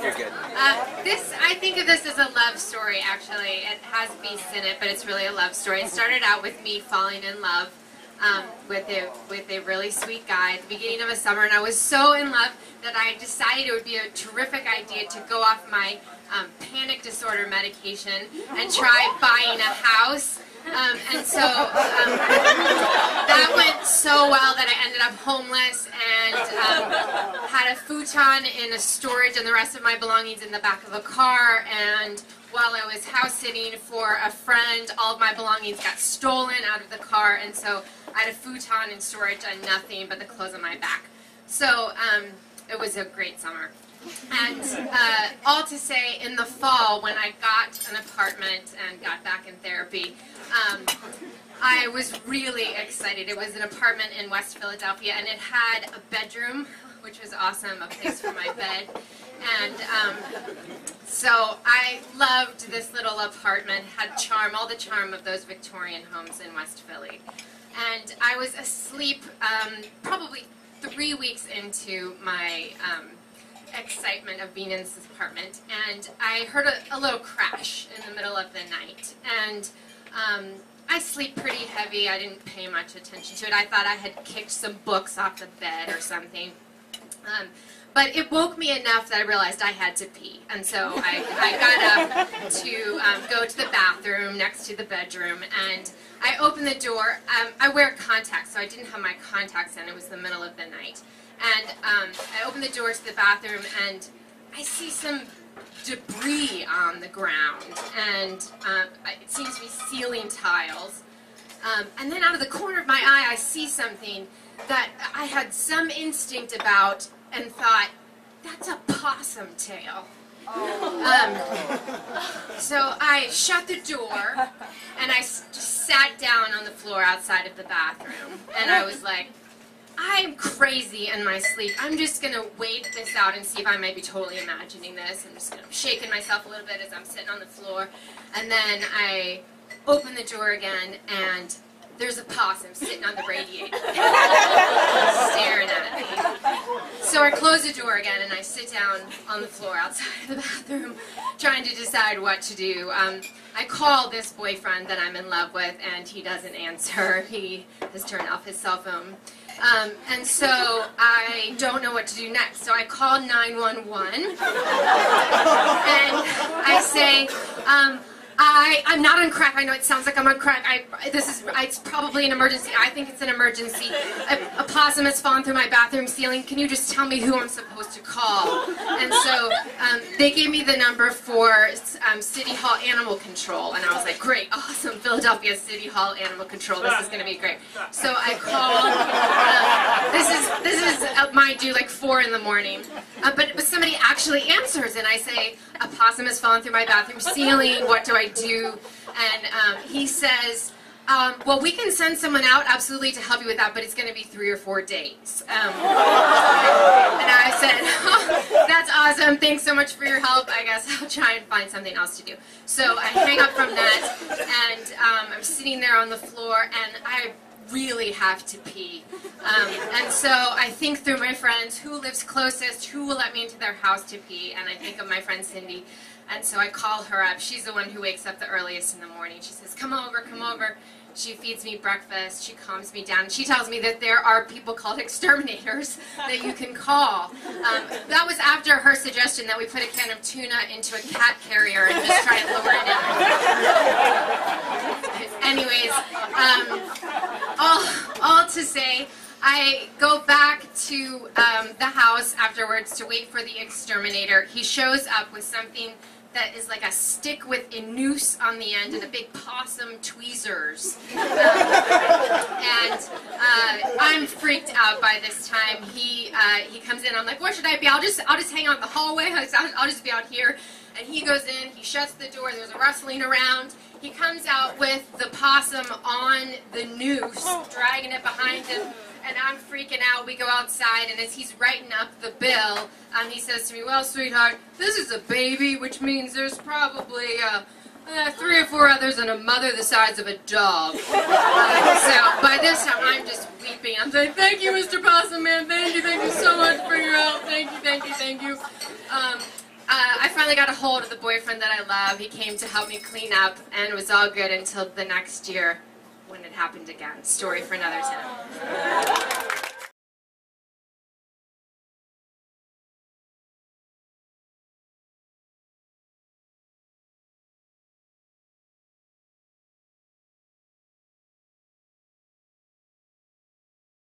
You're good. I think of this as a love story, actually. It has beasts in it, but it's really a love story. It started out with me falling in love with a really sweet guy at the beginning of a summer, and I was so in love that I decided it would be a terrific idea to go off my panic disorder medication and try buying a house. And so that went so well that I ended up homeless and had a futon in a storage and the rest of my belongings in the back of a car. And while I was house sitting for a friend, all of my belongings got stolen out of the car. And so I had a futon in storage and nothing but the clothes on my back. So it was a great summer. And all to say, in the fall, when I got an apartment and got back in therapy, I was really excited. It was an apartment in West Philadelphia, and it had a bedroom, which was awesome, a place for my bed. And so I loved this little apartment, had charm, all the charm of those Victorian homes in West Philly. And I was asleep probably 3 weeks into my excitement of being in this apartment, and I heard a little crash in the middle of the night. And I sleep pretty heavy. I didn't pay much attention to it. I thought I had kicked some books off the bed or something. But it woke me enough that I realized I had to pee. And so I got up to go to the bathroom next to the bedroom, and I opened the door. I wear contacts, so I didn't have my contacts in. It was the middle of the night. And I opened the door to the bathroom, and I see some debris on the ground, and it seems to be ceiling tiles. And then out of the corner of my eye, I see something that I had some instinct about and thought, that's a possum tail. So I shut the door, and I just sat down on the floor outside of the bathroom, and I was like, I'm crazy in my sleep. I'm just going to wait this out and see if I might be totally imagining this. I'm just shaking myself a little bit as I'm sitting on the floor. And then I open the door again, and there's a possum sitting on the radiator staring at me. So I close the door again, and I sit down on the floor outside of the bathroom trying to decide what to do. I call this boyfriend that I'm in love with, and he doesn't answer. He has turned off his cell phone. And so I don't know what to do next. So I call 911, and I say, I'm not on crack. I know it sounds like I'm on crack. It's probably an emergency. I think it's an emergency. A possum has fallen through my bathroom ceiling. Can you just tell me who I'm supposed to call? And so they gave me the number for City Hall Animal Control, and I was like, great, awesome, Philadelphia City Hall Animal Control. This is going to be great. So I called. This is mind you, like 4 in the morning. But somebody actually answers, and I say, a possum has fallen through my bathroom ceiling. What do I do? And he says, well, we can send someone out absolutely to help you with that, but it's going to be 3 or 4 days. And I said, oh, that's awesome. Thanks so much for your help. I guess I'll try and find something else to do. So I hang up from that, and I'm sitting there on the floor, and I really have to pee. And so I think through my friends, who lives closest, who will let me into their house to pee, and I think of my friend Cindy. And so I call her up. She's the one who wakes up the earliest in the morning. She says, come over, come over. She feeds me breakfast. She calms me down. She tells me that there are people called exterminators that you can call. That was after her suggestion that we put a can of tuna into a cat carrier and just try and lure it in. Anyways, all to say, I go back to the house afterwards to wait for the exterminator. He shows up with something that is like a stick with a noose on the end and a big possum tweezers. And I'm freaked out by this time. He comes in. I'm like, where should I be? I'll just hang out in the hallway. I'll just be out here. And he goes in. He shuts the door. There's a rustling around. He comes out with the possum on the noose, dragging it behind him. And I'm freaking out. We go outside, and as he's writing up the bill, he says to me, well, sweetheart, this is a baby, which means there's probably 3 or 4 others and a mother the size of a dog. So by this time, I'm just weeping. I'm saying, thank you, Mr. Possum Man. Thank you so much for your help. Thank you, thank you, thank you. I finally got a hold of the boyfriend that I love. He came to help me clean up, and it was all good until the next year when it happened again. Story for another time.